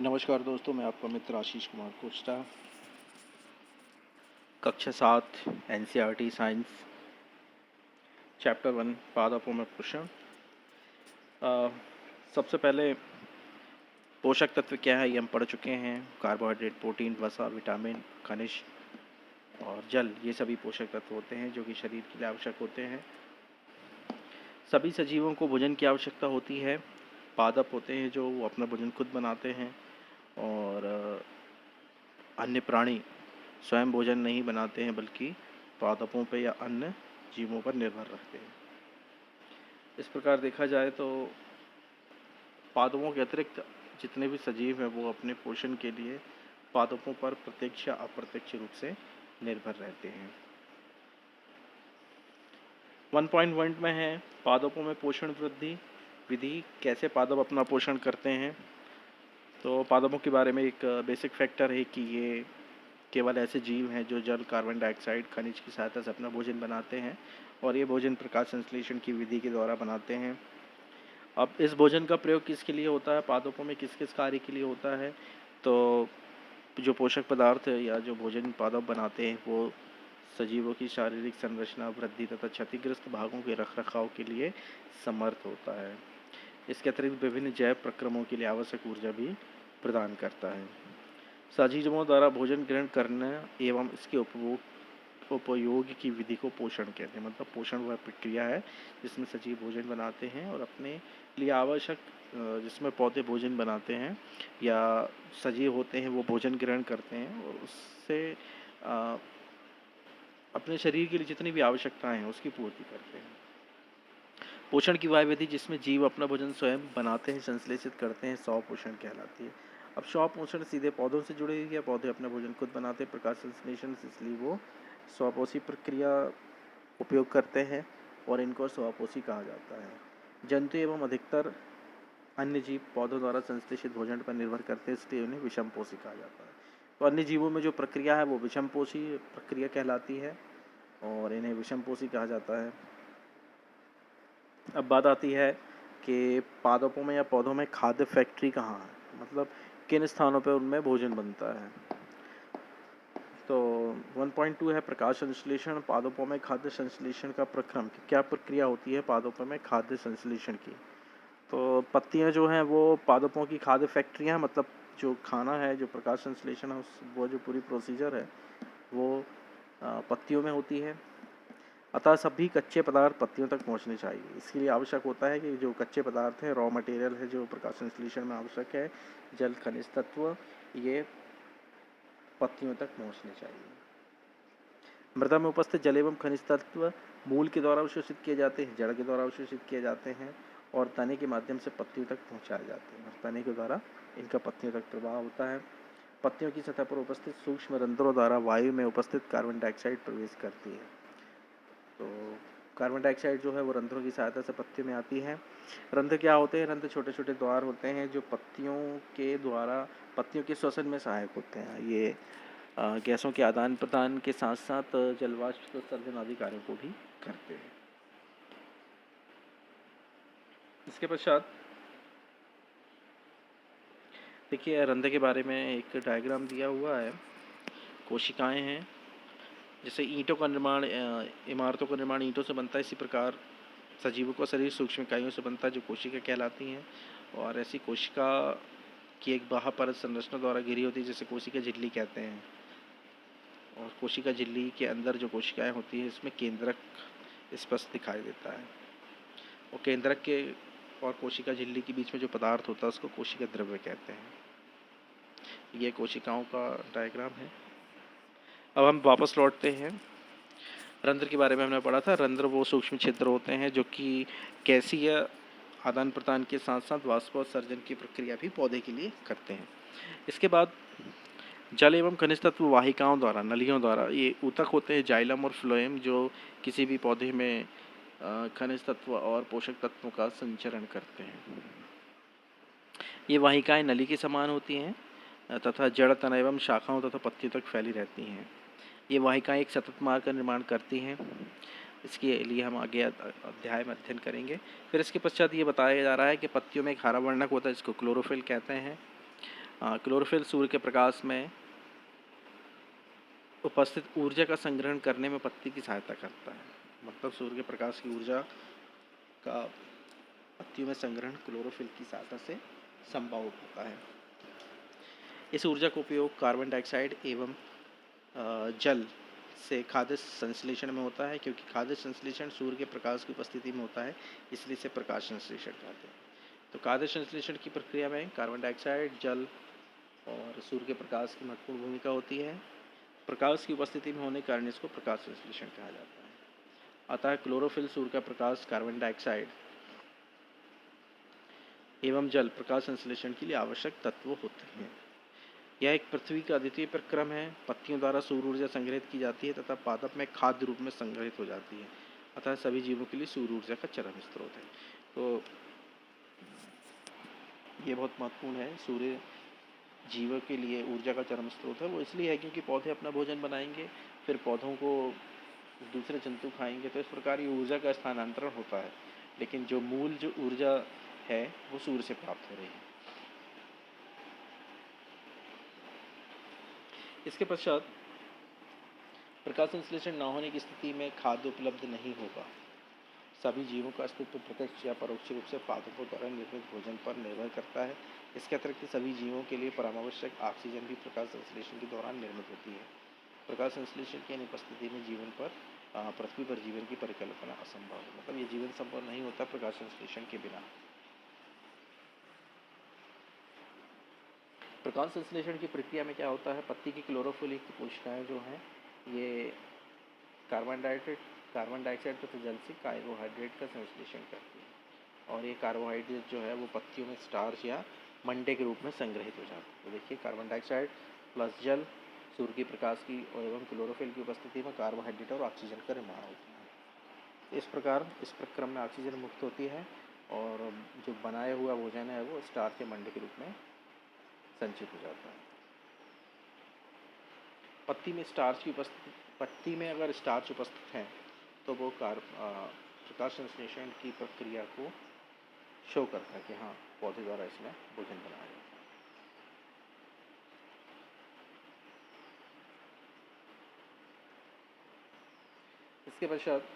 नमस्कार दोस्तों, मैं आपका मित्र आशीष कुमार कोस्टा। कक्षा 7 एनसीईआरटी साइंस चैप्टर 1 पादपों में पोषण। सबसे पहले पोषक तत्व क्या है ये हम पढ़ चुके हैं। कार्बोहाइड्रेट, प्रोटीन, वसा, विटामिन, खनिज और जल, ये सभी पोषक तत्व होते हैं जो कि शरीर के लिए आवश्यक होते हैं। सभी सजीवों को भोजन की आवश्यकता होती है। पादप होते हैं जो वो अपना भोजन खुद बनाते हैं और अन्य प्राणी स्वयं भोजन नहीं बनाते हैं बल्कि पादपों पर या अन्य जीवों पर निर्भर रहते हैं। इस प्रकार देखा जाए तो पादपों के अतिरिक्त जितने भी सजीव हैं वो अपने पोषण के लिए पादपों पर प्रत्यक्ष या अप्रत्यक्ष रूप से निर्भर रहते हैं। 1.1 में है पादपों में पोषण वृद्धि विधि, कैसे पादप अपना पोषण करते हैं। तो पादपों के बारे में एक बेसिक फैक्टर है कि ये केवल ऐसे जीव हैं जो जल, कार्बन डाइऑक्साइड, खनिज की सहायता से अपना भोजन बनाते हैं और ये भोजन प्रकाश संश्लेषण की विधि के द्वारा बनाते हैं। अब इस भोजन का प्रयोग किसके लिए होता है, पादपों में किस किस कार्य के लिए होता है। तो जो पोषक पदार्थ या जो भोजन पादप बनाते हैं वो सजीवों की शारीरिक संरचना, वृद्धि तथा क्षतिग्रस्त भागों के रखरखाव के लिए समर्थ होता है। इसके अतिरिक्त विभिन्न जैव प्रक्रमों के लिए आवश्यक ऊर्जा भी प्रदान करता है। सजीवों द्वारा भोजन ग्रहण करना एवं इसके उपयोग की विधि को पोषण कहते हैं। मतलब पोषण वह प्रक्रिया है जिसमें सजीव भोजन बनाते हैं और अपने लिए आवश्यक, जिसमें पौधे भोजन बनाते हैं या सजीव होते हैं वो भोजन ग्रहण करते हैं और उससे अपने शरीर के लिए जितनी भी आवश्यकताएं हैं उसकी पूर्ति करते हैं। पोषण की वह विधि जिसमें जीव अपना भोजन स्वयं बनाते हैं, संश्लेषित करते हैं, स्वपोषण कहलाती है। अब स्वपोषण सीधे पौधों से जुड़ी हुई है। पौधे अपना भोजन खुद बनाते हैं प्रकाश संश्लेषण से, इसलिए वो स्वपोषी प्रक्रिया उपयोग करते हैं और इनको स्वपोषी कहा जाता है। जंतु एवं अधिकतर अन्य जीव पौधों द्वारा संश्लेषित भोजन पर निर्भर करते हैं, इसलिए उन्हें विषमपोषी कहा जाता है। तो अन्य जीवों में जो प्रक्रिया है वो विषमपोषी प्रक्रिया कहलाती है और इन्हें विषमपोषी कहा जाता है। अब बात आती है कि पादपों में या पौधों में खाद्य फैक्ट्री कहाँ है, मतलब किन स्थानों पर उनमें भोजन बनता है। तो 1.2 है प्रकाश संश्लेषण। पादपों में खाद्य संश्लेषण का प्रक्रम, क्या प्रक्रिया होती है पादपों में खाद्य संश्लेषण की। तो पत्तियां जो हैं वो पादपों की खाद्य फैक्ट्रियां, मतलब जो खाना है, जो प्रकाश संश्लेषण है वो जो पूरी प्रोसीजर है वो पत्तियों में होती है। अतः सभी कच्चे पदार्थ पत्तियों तक पहुंचने चाहिए। इसके लिए आवश्यक होता है कि जो कच्चे पदार्थ हैं, रॉ मटेरियल है जो प्रकाश संश्लेषण में आवश्यक है, जल, खनिज तत्व, ये पत्तियों तक पहुंचने चाहिए। मृदा में उपस्थित जल एवं खनिज तत्व मूल के द्वारा अवशोषित किए जाते हैं, जड़ के द्वारा अवशोषित किए जाते हैं और तने के माध्यम से पत्तियों तक पहुंचाए जाते हैं। तने के द्वारा इनका पत्तियों तक प्रवाह होता है। पत्तियों की सतह पर उपस्थित सूक्ष्म रंध्रों द्वारा वायु में उपस्थित कार्बन डाइऑक्साइड प्रवेश करती है। तो कार्बन डाइऑक्साइड जो है वो रंध्रों की सहायता से पत्तियों में आती है। रंध्र क्या होते हैं, रंध्र छोटे छोटे द्वार होते हैं जो पत्तियों के द्वारा पत्तियों के श्वसन में सहायक होते हैं। ये गैसों के आदान प्रदान के साथ साथ जलवाष्प उत्सर्जन आदि कार्यों को भी करते हैं। इसके पश्चात देखिए रंध्र के बारे में एक डायग्राम दिया हुआ है। कोशिकाएं हैं, जैसे ईंटों का निर्माण, इमारतों का निर्माण ईंटों से बनता है, इसी प्रकार सजीवों का शरीर सूक्ष्म इकाइयों से बनता है जो कोशिका कहलाती हैं। और ऐसी कोशिका की एक बाह्य परत संरचना द्वारा घिरी होती है जिसे कोशिका झिल्ली कहते हैं। और कोशिका झिल्ली के अंदर जो कोशिकाएं होती है इसमें केंद्रक स्पष्ट दिखाई देता है और केंद्रक के और कोशिका झिल्ली के बीच में जो पदार्थ होता है उसको कोशिका द्रव्य कहते हैं। ये कोशिकाओं का डायग्राम है। अब हम वापस लौटते हैं। रंध्र के बारे में हमने पढ़ा था। रंध्र वो सूक्ष्म छिद्र होते हैं जो कि गैसीय आदान प्रदान के साथ साथ वाष्पोत्सर्जन की प्रक्रिया भी पौधे के लिए करते हैं। इसके बाद जल एवं खनिज तत्व वाहिकाओं द्वारा, नलियों द्वारा, ये ऊतक होते हैं जाइलम और फ्लोएम जो किसी भी पौधे में खनिज तत्व और पोषक तत्वों का संचरण करते हैं। ये वाहिकाएं नली के समान होती हैं तथा जड़, तना एवं शाखाओं तथा पत्तियों तक फैली रहती हैं। ये वाहिकाएं एक सतत मार्ग का निर्माण करती हैं। इसके लिए हम आगे अध्याय में अध्ययन करेंगे। फिर इसके पश्चात ये बताया जा रहा है कि पत्तियों में एक हरा वर्णक होता है जिसको क्लोरोफिल कहते हैं। क्लोरोफिल सूर्य के प्रकाश में उपस्थित ऊर्जा का संग्रहण करने में पत्ती की सहायता करता है। मतलब सूर्य के प्रकाश की ऊर्जा का पत्तियों में संग्रहण क्लोरोफिल की सहायता से संभव होता है। इस ऊर्जा का उपयोग कार्बन डाइऑक्साइड एवं जल से खाद्य संश्लेषण में होता है, क्योंकि खाद्य संश्लेषण सूर्य के प्रकाश की उपस्थिति में होता है, इसलिए इसे प्रकाश संश्लेषण कहते हैं। तो खाद्य संश्लेषण की प्रक्रिया में कार्बन डाइऑक्साइड, जल और सूर्य के प्रकाश की महत्वपूर्ण भूमिका होती है। प्रकाश की उपस्थिति में होने के कारण इसको प्रकाश संश्लेषण कहा जाता है। अतः क्लोरोफिल सूर्य का प्रकाश, कार्बन डाइऑक्साइड एवं जल प्रकाश संश्लेषण के लिए आवश्यक तत्व होते हैं। यह एक पृथ्वी का अद्वितीय प्रक्रम है। पत्तियों द्वारा सूर्य ऊर्जा संग्रहित की जाती है तथा पादप में खाद्य रूप में संग्रहित हो जाती है। अतः सभी जीवों के लिए सूर्य ऊर्जा का चरम स्रोत है। तो ये बहुत महत्वपूर्ण है। सूर्य जीवों के लिए ऊर्जा का चरम स्रोत है। वो इसलिए है क्योंकि पौधे अपना भोजन बनाएंगे, फिर पौधों को दूसरे जंतु खाएंगे, तो इस प्रकार ये ऊर्जा का स्थानांतरण होता है। लेकिन जो मूल जो ऊर्जा है वो सूर्य से प्राप्त हो रही है। इसके पश्चात प्रकाश संश्लेषण न होने की स्थिति में खाद्य उपलब्ध नहीं होगा। सभी जीवों का अस्तित्व प्रत्यक्ष या परोक्ष रूप से पादपों द्वारा निर्मित भोजन पर निर्भर करता है। इसके अतिरिक्त सभी जीवों के लिए परमावश्यक ऑक्सीजन भी प्रकाश संश्लेषण के दौरान निर्मित होती है। प्रकाश संश्लेषण की अनुपस्थिति में जीवन पर पृथ्वी पर जीवन की परिकल्पना असंभव है। मतलब ये जीवन संभव नहीं होता प्रकाश संश्लेषण के बिना। प्रकाश संश्लेषण की प्रक्रिया में क्या होता है, पत्ती की क्लोरोफिल युक्त कोशिकाएं जो हैं ये कार्बन डाइऑक्साइड तथा जल से कार्बोहाइड्रेट का संश्लेषण करती है, और ये कार्बोहाइड्रेट जो है वो पत्तियों में स्टार्च या मंडे के रूप में संग्रहित हो जाता है। तो देखिए, कार्बन डाइऑक्साइड प्लस जल, सूर्य के प्रकाश की एवं क्लोरोफिल की उपस्थिति में कार्बोहाइड्रेट और ऑक्सीजन का निर्माण होता है। इस प्रकार इस प्रक्रम में ऑक्सीजन मुक्त होती है और जो बनाया हुआ भोजन है वो स्टार्च या मंडे के रूप में संचित हो जाता है। पत्ती में अगर स्टार्च उपस्थित है तो वो प्रकाश संश्लेषण की प्रक्रिया को शो करता है कि हाँ, पौधे द्वारा इसमें भोजन बनाया जाता है। इसके पश्चात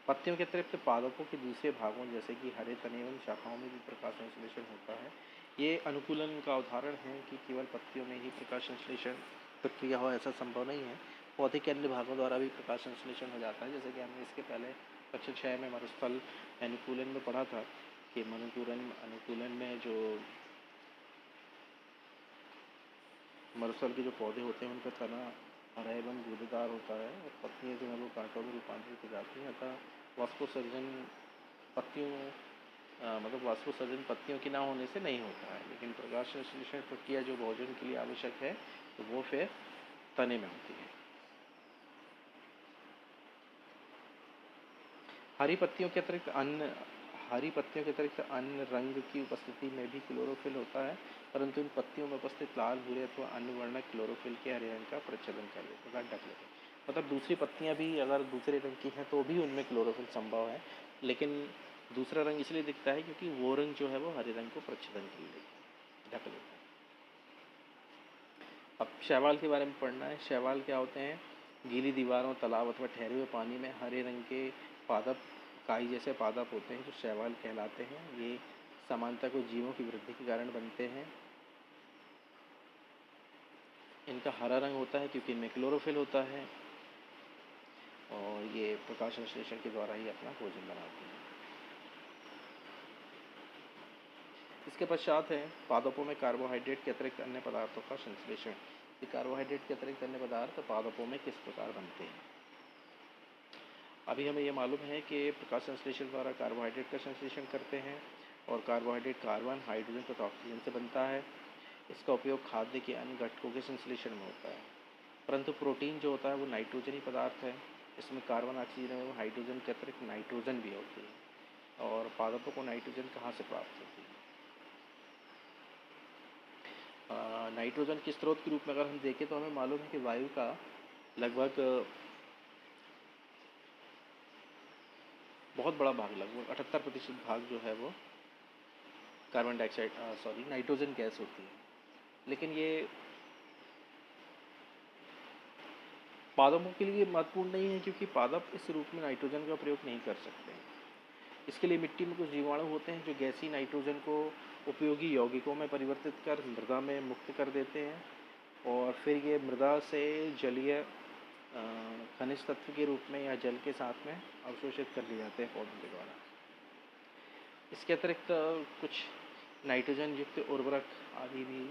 पत्तियों के अतिरिक्त पादपों के दूसरे भागों जैसे कि हरे तने एवं शाखाओं में भी प्रकाश संश्लेषण होता है। ये अनुकूलन का उदाहरण है कि केवल पत्तियों में ही प्रकाश संश्लेषण प्रक्रिया हो ऐसा संभव नहीं है। पौधे के अन्य भागों द्वारा भी प्रकाश संश्लेषण हो जाता है। जैसे कि हमने इसके पहले कक्षा 6 में मरुस्थल अनुकूलन में पढ़ा था कि अनुकूलन में जो मरुस्थल के जो पौधे होते हैं उनका तना हरा एवं गूदेदार होता है और पत्तियां जो है वो कांटों में रूपांतरित हो जाती हैं। अतः वाष्पोत्सर्जन पत्तियों की ना होने से नहीं होता है। लेकिन प्रकाश संश्लेषण प्रक्रिया जो भोजन के लिए आवश्यक है तो वो फिर तने में होती है। हरी पत्तियों के अतिरिक्त अन्य रंग की उपस्थिति में भी क्लोरोफिल होता है, परंतु इन पत्तियों में उपस्थित लाल, भूरे अथवा अन्य वर्णक क्लोरोफिल के हरे रंग का प्रच्छेदन कर लेते हैं, ढक लेते हैं। मतलब दूसरी पत्तियां भी अगर दूसरे रंग की हैं तो भी उनमें क्लोरोफिल संभव है, लेकिन दूसरा रंग इसलिए दिखता है क्योंकि वो रंग जो है वो हरे रंग को प्रच्छेदन कर लेते हैं, ढक लेते हैं। अब शैवाल के बारे में पढ़ना है। शैवाल क्या होते हैं? गीली दीवारों, तालाब अथवा ठहरे हुए पानी में हरे रंग के पादप, काई जैसे पादप होते हैं जो शैवाल कहलाते हैं। ये सामान्यतः कोई जीवों की वृद्धि के कारण बनते हैं। इनका हरा रंग होता है क्योंकि इनमें क्लोरोफिल होता है और ये प्रकाश संश्लेषण के द्वारा ही अपना भोजन बनाते हैं। इसके पश्चात है पादपों में कार्बोहाइड्रेट के अतिरिक्त अन्य पदार्थों का संश्लेषण। ये कार्बोहाइड्रेट के अतिरिक्त अन्य पदार्थ पादपों में किस प्रकार बनते हैं? अभी हमें यह मालूम है कि प्रकाश संश्लेषण द्वारा कार्बोहाइड्रेट का संश्लेषण करते हैं और कार्बोहाइड्रेट कार्बन, हाइड्रोजन तथा ऑक्सीजन से बनता है। इसका उपयोग खाद्य के अन्य घटकों के संश्लेषण में होता है। परंतु प्रोटीन जो होता है वो नाइट्रोजनी पदार्थ है। इसमें कार्बन, ऑक्सीजन एवं हाइड्रोजन के अतिरिक्त नाइट्रोजन भी होती है। और पादपों को नाइट्रोजन कहाँ से प्राप्त होती है? नाइट्रोजन के स्रोत के रूप में अगर हम देखें तो हमें मालूम है कि वायु का लगभग बहुत बड़ा भाग, लगभग 78% भाग जो है वो carbon dioxide sorry nitrogen gas होती है। लेकिन ये पादपों के लिए महत्वपूर्ण नहीं है, क्योंकि पादप इस रूप में नाइट्रोजन का प्रयोग नहीं कर सकते हैं। इसके लिए मिट्टी में कुछ जीवाणु होते हैं जो गैसीय नाइट्रोजन को उपयोगी यौगिकों में परिवर्तित कर मृदा में मुक्त कर देते हैं, और फिर ये मृदा से जलीय खनिज तत्व के रूप में या जल के साथ में अवशोषित कर लिए जाते हैं पौधों के द्वारा। इसके अतिरिक्त कुछ नाइट्रोजन युक्त उर्वरक आदि भी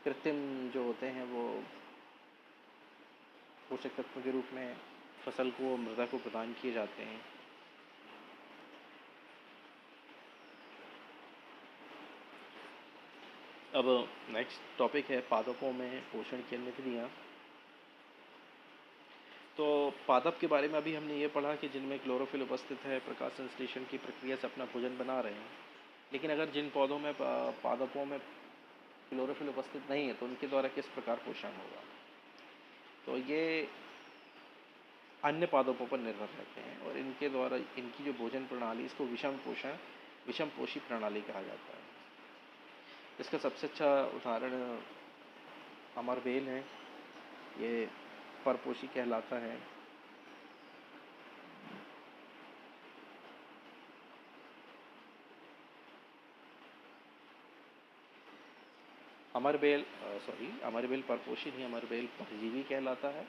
कृत्रिम जो होते हैं वो पोषक तत्वों के रूप में फसल को, मृदा को प्रदान किए जाते हैं। अब नेक्स्ट टॉपिक है पादपों में पोषण की अन्य विधियाँ। तो पादप के बारे में अभी हमने ये पढ़ा कि जिनमें क्लोरोफिल उपस्थित है, प्रकाश संश्लेषण की प्रक्रिया से अपना भोजन बना रहे हैं। लेकिन अगर जिन पौधों में पादपों में क्लोरोफिल उपस्थित नहीं है तो उनके द्वारा किस प्रकार पोषण होगा? तो ये अन्य पादपों पर निर्भर रहते हैं, और इनके द्वारा इनकी जो भोजन प्रणाली, इसको विषम पोषी प्रणाली कहा जाता है। इसका सबसे अच्छा उदाहरण अमरबेल है। ये परपोषी कहलाता है। अमरबेल परपोषी नहीं, अमरबेल परजीवी कहलाता है।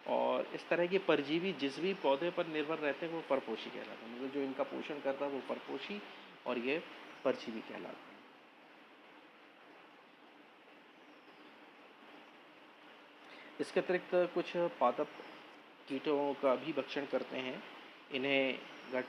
और इस तरह के परजीवी जिस भी पौधे पर निर्भर रहते हैं वो परपोषी कहलाते हैं। मतलब जो इनका पोषण करता है वो परपोषी और ये परजीवी कहलाते हैं। इसके अतिरिक्त कुछ पादप कीटों का भी भक्षण करते हैं। इन्हें घट